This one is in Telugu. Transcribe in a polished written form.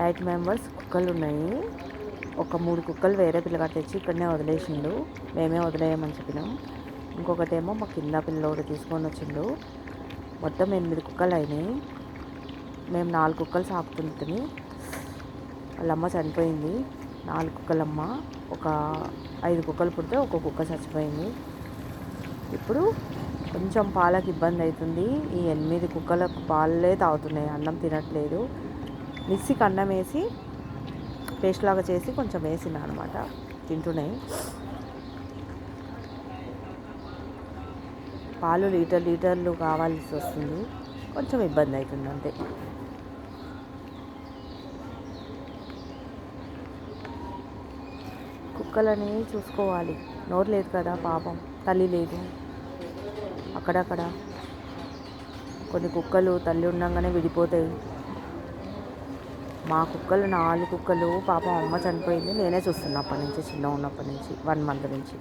8 మెంబర్స్ కుక్కలు ఉన్నాయి. ఒక 3 కుక్కలు వేరే పిల్లగాడు తెచ్చి ఇక్కడనే వదిలేసిండు. మేమే వదిలేయమని చెప్పినాం. ఇంకొకటేమో మా కింద పిల్లోడు తీసుకొని వచ్చిండు. మొత్తం 8 కుక్కలు అయినాయి. మేము 4 కుక్కలు సాకుతుంటిమి. వాళ్ళమ్మ చనిపోయింది. 4 కుక్కలమ్మ, ఒక 5 కుక్కలు పుడితే ఒక కుక్క చచ్చిపోయింది. ఇప్పుడు కొంచెం పాలకు ఇబ్బంది అవుతుంది. ఈ 8 కుక్కలకు పాలే తాగుతున్నాయి, అన్నం తినట్లేదు. మిక్సీకి అన్నం వేసి పేస్ట్ లాగా చేసి కొంచెం వేసిన అనమాట, తింటున్నాయి. పాలు లీటర్లు కావాల్సి వస్తుంది. కొంచెం ఇబ్బంది అవుతుంది అంతే. కుక్కలని చూసుకోవాలి. నోరు లేదు కదా పాపం, తల్లి లేదు. అక్కడక్కడ కొన్ని కుక్కలు తల్లి ఉండగానే విడిపోతాయి. మా కుక్కలు 4 కుక్కలు పాపం అమ్మ చనిపోయింది. నేనే చూస్తున్నా అప్పటి నుంచి, చిన్న ఉన్నప్పటి నుంచి 1 మంత్ నుంచి.